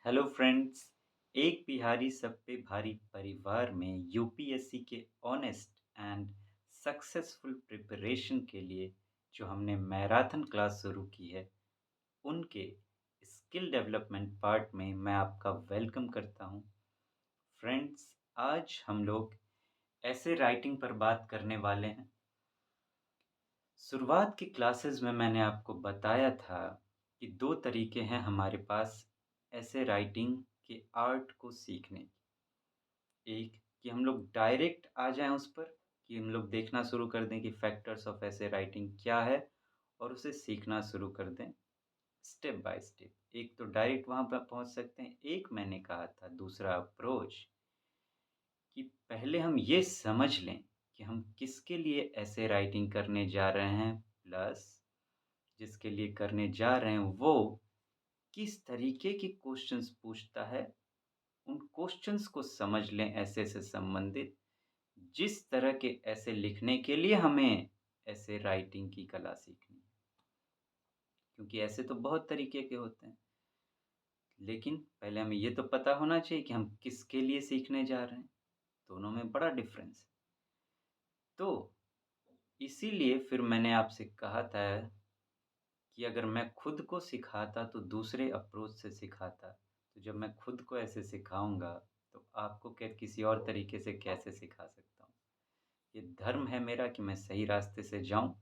Hello friends. एक बिहारी सब पे भारी परिवार में यूपीएससी के ऑनेस्ट एंड सक्सेसफुल प्रिपरेशन के लिए जो हमने मैराथन क्लास शुरू की है, उनके स्किल डेवलपमेंट पार्ट में मैं आपका वेलकम करता हूं। फ्रेंड्स, आज हम लोग ऐसे राइटिंग पर बात करने वाले हैं। शुरुआत की क्लासेस में मैंने आपको बताया था कि दो तरीके हैं हमारे पास ऐसे राइटिंग के आर्ट को सीखने के। एक कि हम लोग डायरेक्ट आ जाएं उस पर, कि हम लोग देखना शुरू कर दें कि फैक्टर्स ऑफ ऐसे राइटिंग क्या है और उसे सीखना शुरू कर दें स्टेप बाय स्टेप। एक तो डायरेक्ट वहां पर पहुंच सकते हैं। एक मैंने कहा था दूसरा अप्रोच, कि पहले हम ये समझ लें कि हम किसके लिए ऐसे राइटिंग करने जा रहे हैं, प्लस जिसके लिए करने जा रहे हैं वो किस तरीके के क्वेश्चंस पूछता है, उन क्वेश्चंस को समझ लें ऐसे से संबंधित, जिस तरह के ऐसे लिखने के लिए हमें ऐसे राइटिंग की कला सीखनी है। क्योंकि ऐसे तो बहुत तरीके के होते हैं, लेकिन पहले हमें ये तो पता होना चाहिए कि हम किसके लिए सीखने जा रहे हैं। दोनों में बड़ा डिफरेंस है। तो इसीलिए फिर मैंने आपसे कहा था कि अगर मैं खुद को सिखाता तो दूसरे अप्रोच से सिखाता। तो जब मैं खुद को ऐसे सिखाऊँगा, तो आपको क्या किसी और तरीके से कैसे सिखा सकता हूँ? ये धर्म है मेरा कि मैं सही रास्ते से जाऊँ।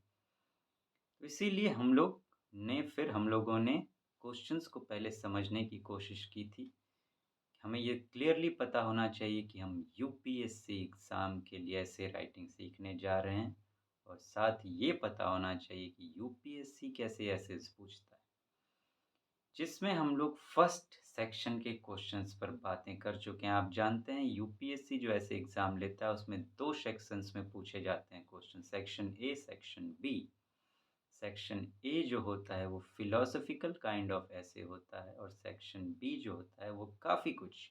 तो इसीलिए हम लोगों ने क्वेश्चंस को पहले समझने की कोशिश की थी। हमें ये क्लियरली पता होना चाहिए कि हम यूपीएससी एग्ज़ाम के लिए ऐसे राइटिंग सीखने जा रहे हैं, और साथ ही ये पता होना चाहिए कि यूपीएससी कैसे एसेस पूछता है। जिसमें हम लोग फर्स्ट सेक्शन के क्वेश्चंस पर बातें कर चुके हैं। आप जानते हैं यूपीएससी जो ऐसे एग्ज़ाम लेता है उसमें 2 सेक्शंस में पूछे जाते हैं question, section A, section B. Section A जो होता है वो फिलॉसॉफिकल काइंड ऑफ ऐसे होता है, और सेक्शन बी जो होता है वो काफ़ी कुछ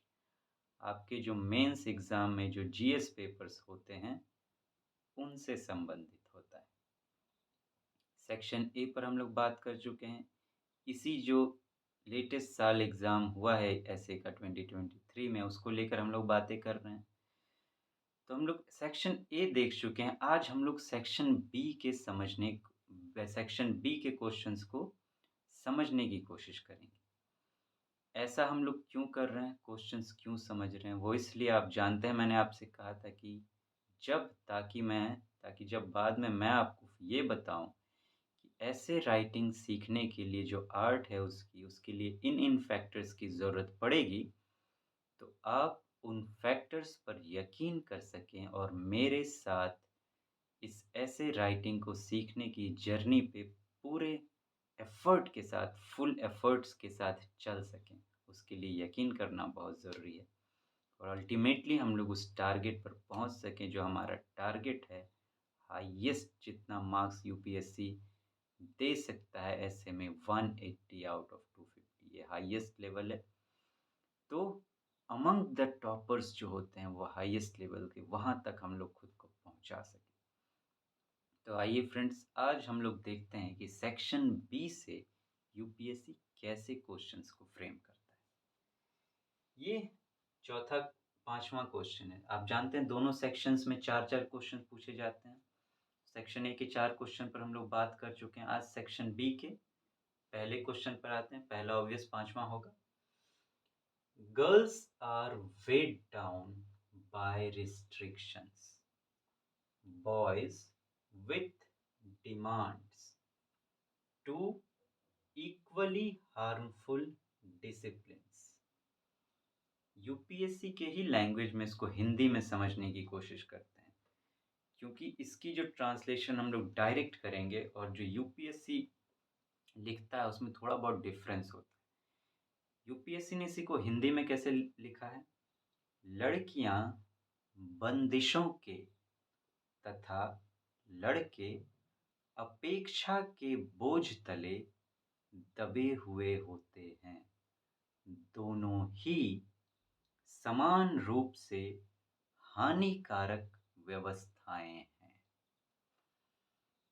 आपके जो मेंस एग्ज़ाम में जो जीएस पेपर्स होते हैं, उनसे संबंधित होता है। सेक्शन ए पर हम लोग बात कर चुके हैं। इसी जो लेटेस्ट साल एग्ज़ाम हुआ है एसए का 2023 में, उसको लेकर हम लोग बातें कर रहे हैं। तो हम लोग सेक्शन ए देख चुके हैं। आज हम लोग सेक्शन बी के क्वेश्चंस को समझने की कोशिश करेंगे। ऐसा हम लोग क्यों कर रहे हैं, क्वेश्चंस क्यों समझ रहे हैं, वो इसलिए आप जानते हैं मैंने आपसे कहा था कि ताकि जब बाद में मैं आपको ये बताऊँ कि ऐसे राइटिंग सीखने के लिए जो आर्ट है उसके लिए इन फैक्टर्स की ज़रूरत पड़ेगी, तो आप उन फैक्टर्स पर यकीन कर सकें और मेरे साथ इस ऐसे राइटिंग को सीखने की जर्नी पे पूरे एफ़र्ट के साथ, फुल एफ़र्ट्स के साथ चल सकें। उसके लिए यकीन करना बहुत ज़रूरी है, और अल्टीमेटली हम लोग उस टारगेट पर पहुंच सकें जो हमारा टारगेट है। हाईएस्ट जितना मार्क्स यूपीएससी दे सकता है ऐसे में 180 आउट ऑफ 250, ये हाईएस्ट लेवल है। तो अमंग द टॉपर्स जो होते हैं वो हाईएस्ट लेवल के, वहां तक हम लोग खुद को पहुंचा सकें। तो आइए फ्रेंड्स, आज हम लोग देखते हैं कि सेक्शन बी से यूपीएससी कैसे क्वेश्चंस को फ्रेम करता है। ये चौथा पांचवा क्वेश्चन है। आप जानते हैं दोनों सेक्शंस में चार चार क्वेश्चन पूछे जाते हैं। सेक्शन ए के 4 क्वेश्चन पर हम लोग बात कर चुके हैं। आज सेक्शन बी के पहले क्वेश्चन पर आते हैं। पहला ऑब्वियस पांचवा होगा। Girls are weighed down by restrictions, boys with demands to equally harmful disciplines. UPSC के ही लैंग्वेज में इसको हिंदी में समझने की कोशिश करते हैं, क्योंकि इसकी जो ट्रांसलेशन हम लोग डायरेक्ट करेंगे और जो यूपीएससी लिखता है उसमें थोड़ा बहुत डिफरेंस होता है। यूपीएससी ने इसी को हिंदी में कैसे लिखा है? लड़कियां बंदिशों के तथा लड़के अपेक्षा के बोझ तले दबे हुए होते हैं, दोनों ही समान रूप से हानिकारक व्यवस्थाएं हैं।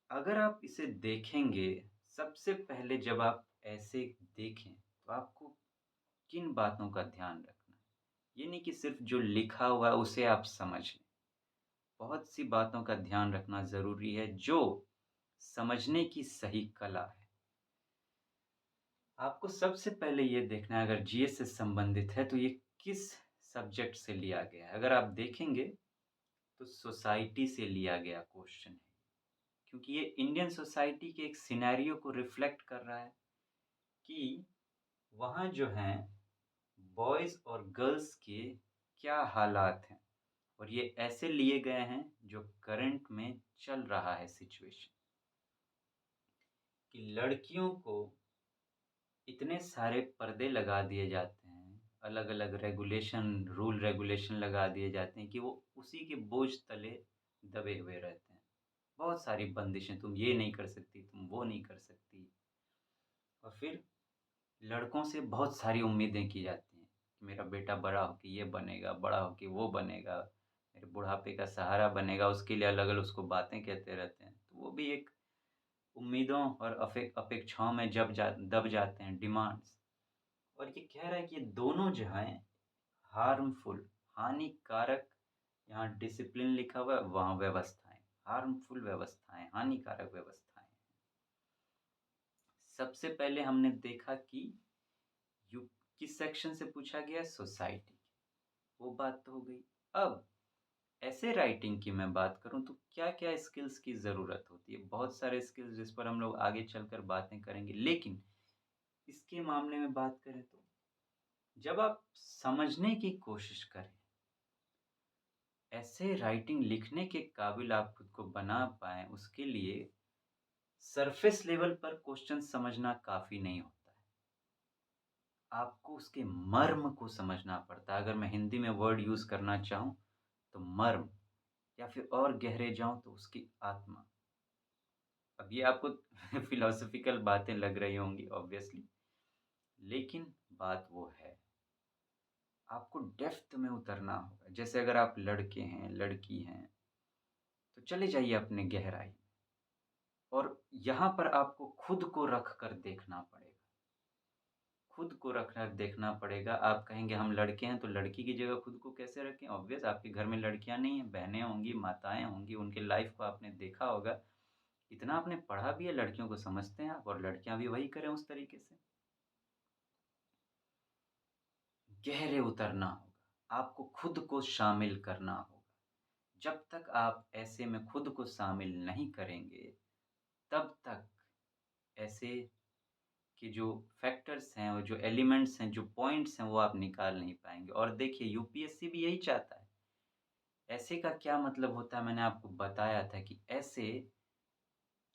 अगर आप इसे देखेंगे, सबसे पहले जब आप ऐसे देखें तो आपको किन बातों का ध्यान रखना है। ये नहीं कि सिर्फ़ जो लिखा हुआ है उसे आप समझ लें। बहुत सी बातों का ध्यान रखना ज़रूरी है जो समझने की सही कला है। आपको सबसे पहले ये देखना है अगर जीएस से संबंधित है तो ये किस सब्जेक्ट से लिया गया है। अगर आप देखेंगे तो सोसाइटी से लिया गया क्वेश्चन है। क्योंकि ये इंडियन सोसाइटी के एक सिनेरियो को रिफ्लेक्ट कर रहा है कि वहाँ जो हैं बॉयज़ और गर्ल्स के क्या हालात हैं और ये ऐसे लिए गए हैं जो करंट में चल रहा है सिचुएशन कि लड़कियों को इतने सारे पर्दे लगा दिए जाते हैं, अलग-अलग रूल रेगुलेशन लगा दिए जाते हैं कि वो उसी के बोझ तले दबे हुए रहते हैं। बहुत सारी बंदिशें, तुम ये नहीं कर सकती, तुम वो नहीं कर सकती और फिर लड़कों से बहुत सारी उम्मीदें की जाती हैं कि मेरा बेटा बड़ा होके ये बनेगा, बड़ा होके वो बनेगा, मेरे बुढ़ापे का सहारा बनेगा, उसके लिए अलग-अलग उसको बातें कहते रहते हैं। तो वो भी एक उम्मीदों और अपेक्षाओं में जब जा दब जाते हैं, डिमांड्स। और ये कह रहा है कि ये दोनों जो हैं हार्मफुल, हानिकारक, यहाँ डिसिप्लिन लिखा हुआ है, वहाँ व्यवस्थाएँ, हार्मफुल व्यवस्थाएँ, हानिकारक व्यवस्थाएँ। सबसे पहले हमने देखा कि यू किस सेक्शन से पूछा गया है? सोसाइटी, वो बात तो हो गई। अब ऐसे राइटिंग की मैं बात करूँ तो क्या-क्या स्किल्स की ज़रूरत होती है? बहुत सारे स्किल्स जिस पर हम लोग आगे चलकर बातें करेंगे, लेकिन इसके मामले में बात करें तो जब आप समझने की कोशिश करें, ऐसे राइटिंग लिखने के काबिल आप खुद को बना पाएँ, उसके लिए सरफेस लेवल पर क्वेश्चन समझना काफ़ी नहीं होता है। आपको उसके मर्म को समझना पड़ता है। अगर मैं हिंदी में वर्ड यूज़ करना चाहूँ, तो मर्म या फिर और गहरे जाऊँ तो उसकी आत्मा। अब ये आपको फिलॉसफिकल बातें लग रही होंगी ऑब्वियसली, लेकिन बात वो है। आपको डेप्थ में उतरना होगा। जैसे अगर आप लड़के हैं, लड़की हैं, तो चले जाइए अपने गहराई में और यहाँ पर आपको खुद को रख कर देखना पड़ेगा। खुद को रख कर देखना पड़ेगा। आप कहेंगे हम लड़के हैं तो लड़की की जगह खुद को कैसे रखें? ऑब्वियस आपके घर में लड़कियाँ नहीं हैं, बहनें होंगी, माताएँ होंगी, उनके लाइफ़ को आपने देखा होगा। इतना आपने पढ़ा भी है, लड़कियों को समझते हैं आप और लड़कियाँ भी वही करें उस तरीके से। गहरे उतरना होगा, आपको खुद को शामिल करना होगा। जब तक आप ऐसे में खुद को शामिल नहीं करेंगे, तब तक ऐसे के जो फैक्टर्स हैं और जो एलिमेंट्स हैं, जो पॉइंट्स हैं, वो आप निकाल नहीं पाएँगे। और देखिए यूपीएससी भी यही चाहता है। ऐसे का क्या मतलब होता है मैंने आपको बताया था कि ऐसे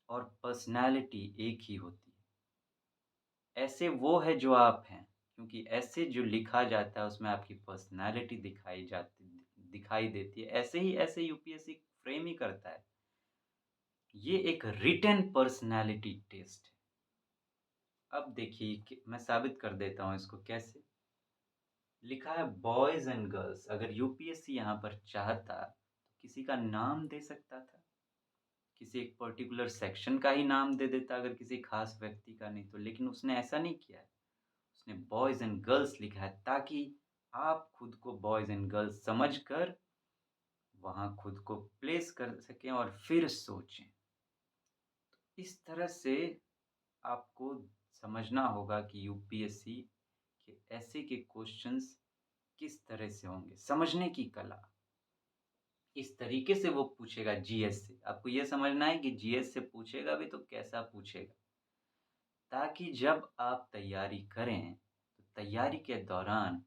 और पर्सनैलिटी एक ही होती है। ऐसे वो है जो आप हैं, क्योंकि ऐसे जो लिखा जाता है उसमें आपकी पर्सनैलिटी दिखाई देती है। ऐसे यूपीएससी फ्रेम ही करता है। ये एक रिटेन पर्सनैलिटी टेस्ट है। अब देखिए कि मैं साबित कर देता हूँ इसको कैसे। लिखा है बॉयज़ एंड गर्ल्स, अगर यूपीएससी यहाँ पर चाहता तो किसी का नाम दे सकता था। किसी एक पर्टिकुलर सेक्शन का ही नाम दे देता अगर किसी खास व्यक्ति का नहीं तो, लेकिन उसने ऐसा नहीं किया है। उसने बॉयज़ एंड गर्ल्स लिखा है ताकि आप खुद को बॉयज़ एंड गर्ल्स समझकर वहाँ खुद को प्लेस कर सकें और फिर सोचें। इस तरह से आपको समझना होगा कि यूपीएससी के ऐसे के क्वेश्चंस किस तरह से होंगे, समझने की कला। इस तरीके से वो पूछेगा जीएस से। आपको ये समझना है कि जीएस से पूछेगा भी तो कैसा पूछेगा, ताकि जब आप तैयारी करें, तो तैयारी के दौरान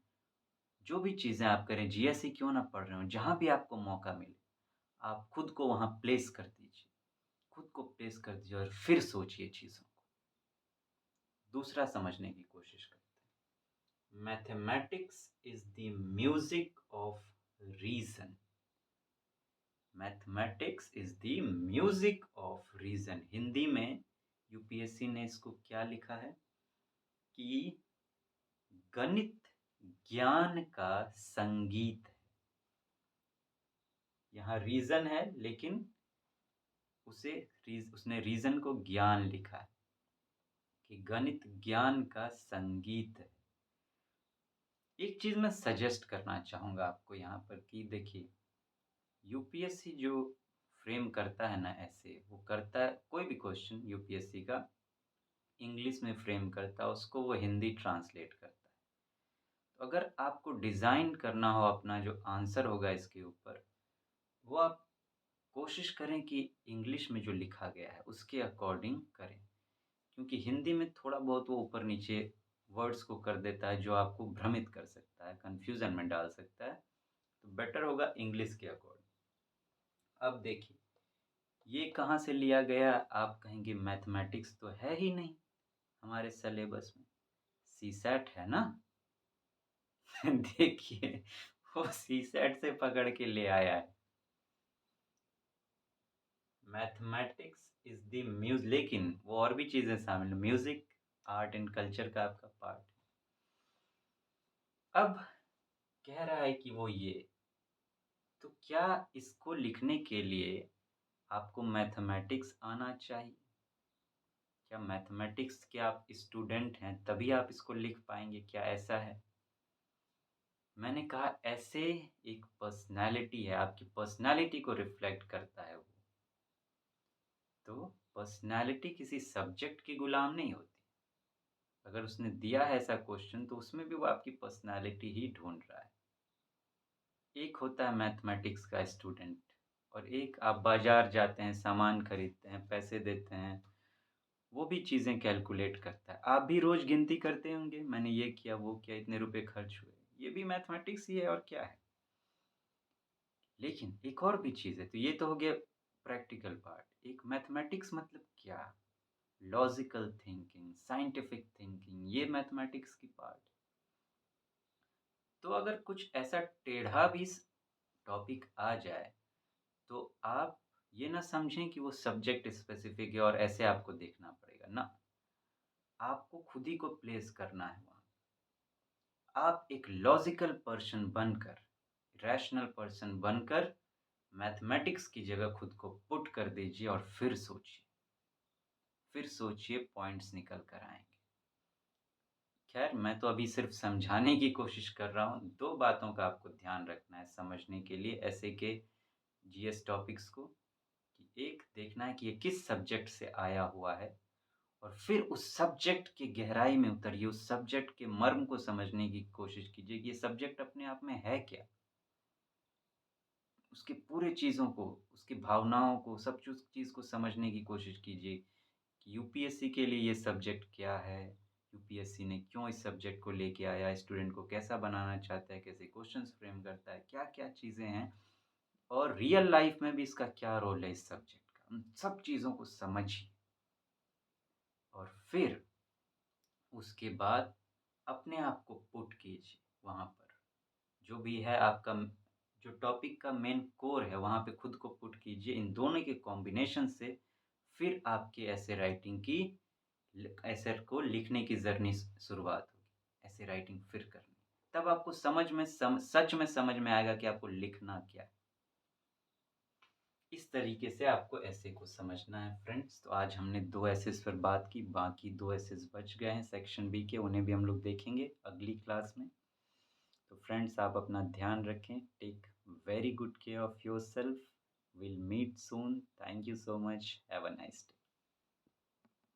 जो भी चीज़ें आप करें, जीएस ही क्यों ना पढ़ रहे हों, जहाँ भी आपको मौका मिले, आप खुद को वहाँ प्लेस कर दीजिए। खुद को प्लेस कर दीजिए और फिर सोचिए चीज़ों को। दूसरा समझने की कोशिश करते हैं। Mathematics is the music of reason. Mathematics is the music of reason. Hindi में यूपीएससी ने इसको क्या लिखा है कि गणित ज्ञान का संगीत है। यहाँ रीज़न है लेकिन उसने रीज़न को ज्ञान लिखा है कि गणित ज्ञान का संगीत है। एक चीज़ मैं सजेस्ट करना चाहूँगा आपको यहाँ पर कि देखिए, यूपीएससी जो फ्रेम करता है ना ऐसे, वो करता है कोई भी क्वेश्चन यूपीएससी का इंग्लिश में फ्रेम करता है, उसको वो हिंदी ट्रांसलेट करता है। तो अगर आपको डिज़ाइन करना हो अपना जो आंसर होगा इसके ऊपर, वो आप कोशिश करें कि इंग्लिश में जो लिखा गया है, उसके अकॉर्डिंग करें। क्योंकि हिंदी में थोड़ा बहुत वो ऊपर-नीचे वर्ड्स को कर देता है, जो आपको भ्रमित कर सकता है, कन्फ्यूज़न में डाल सकता है। तो बेटर होगा इंग्लिश के अकॉर्डिंग। अब देखिए, ये कहाँ से लिया गया? आप कहेंगे मैथमेटिक्स तो है ही नहीं हमारे सिलेबस में, सीसैट है ना। देखिए, वो सीसैट से पकड़ के ले आया है। मैथमेटिक्स इज़ द लेकिन वो और भी चीज़ें शामिल हैं, म्यूज़िक, आर्ट एंड कल्चर का आपका पार्ट। अब कह रहा है कि वो ये, तो क्या इसको लिखने के लिए आपको मैथमेटिक्स आना चाहिए? क्या मैथमेटिक्स के आप स्टूडेंट हैं तभी आप इसको लिख पाएँगे, क्या ऐसा है? मैंने कहा ऐसे एक पर्सनैलिटी है, आपकी पर्सनैलिटी को रिफ्लेक्ट करता है वो। तो पर्सनैलिटी किसी सब्जेक्ट की गुलाम नहीं होती। अगर उसने दिया है ऐसा क्वेश्चन तो उसमें भी वो आपकी पर्सनैलिटी ही ढूँढ रहा है। एक होता है मैथमेटिक्स का स्टूडेंट और एक आप बाज़ार जाते हैं, सामान खरीदते हैं, पैसे देते हैं, वो भी चीज़ें कैलकुलेट करता है। आप भी रोज़ गिनती करते होंगे, मैंने ये किया, वो किया, इतने रुपए खर्च हुए। ये भी मैथमेटिक्स ही है और क्या है। लेकिन एक और भी चीज़ है, तो ये तो हो गया प्रैक्टिकल पार्ट। एक मैथमेटिक्स मतलब क्या? लॉजिकल थिंकिंग, साइंटिफिक थिंकिंग, ये मैथमेटिक्स की पार्ट। तो अगर कुछ ऐसा टेढ़ा भी टॉपिक आ जाए, तो आप ये ना समझें कि वो सब्जेक्ट स्पेसिफिक है और ऐसे आपको देखना पड़ेगा, ना। आपको खुद ही को प्लेस करना है वहाँ। आप एक लॉजिकल पर्सन बनकर, रैशनल पर्सन बनकर मैथमेटिक्स की जगह खुद को पुट कर दीजिए और फिर सोचिए पॉइंट्स निकल कर आएँगे। ख़ैर मैं तो अभी सिर्फ़ समझाने की कोशिश कर रहा हूँ, 2 बातों का आपको ध्यान रखना है समझने के लिए ऐसे के जीएस टॉपिक्स को, कि एक देखना है कि ये किस सब्जेक्ट से आया हुआ है और फिर उस सब्जेक्ट की गहराई में उतरिए, उस सब्जेक्ट के मर्म को समझने की कोशिश कीजिए कि ये सब्जेक्ट अपने आप में है क्या? उसकी पूरी चीज़ों को, उसकी भावनाओं को, सब चीज़ को समझने की कोशिश कीजिए कि यूपीएससी के लिए ये सब्जेक्ट क्या है? यूपीएससी ने क्यों इस सब्जेक्ट को लेके आया? स्टूडेंट को कैसा बनाना चाहता है? कैसे क्वेश्चन्स फ्रेम करता है? क्या-क्या चीज़ें हैं? और रियल लाइफ़ में भी इसका क्या रोल है इस सब्जेक्ट का? उन सब चीज़ों को समझिए और फिर उसके बाद अपने आप को पुट कीजिए वहाँ पर। जो भी है आपका जो टॉपिक का मेन कोर है, वहाँ पे खुद को पुट कीजिए। इन दोनों के कॉम्बिनेशन से फिर आपके ऐसे राइटिंग की ऐसे को लिखने की जर्नी शुरुआत होगी। ऐसे राइटिंग फिर करनी। तब आपको सच में समझ में आएगा कि आपको लिखना क्या है। इस तरीके से आपको ऐसे को समझना है फ्रेंड्स। तो आज हमने 2 एसेस पर बात की, बाकी 2 एसेस बच गए हैं सेक्शन बी के, उन्हें भी हम लोग देखेंगे अगली क्लास में। तो फ्रेंड्स आप अपना ध्यान रखें। Take very good care of yourself. Will meet soon. Thank you so much. Have a nice day.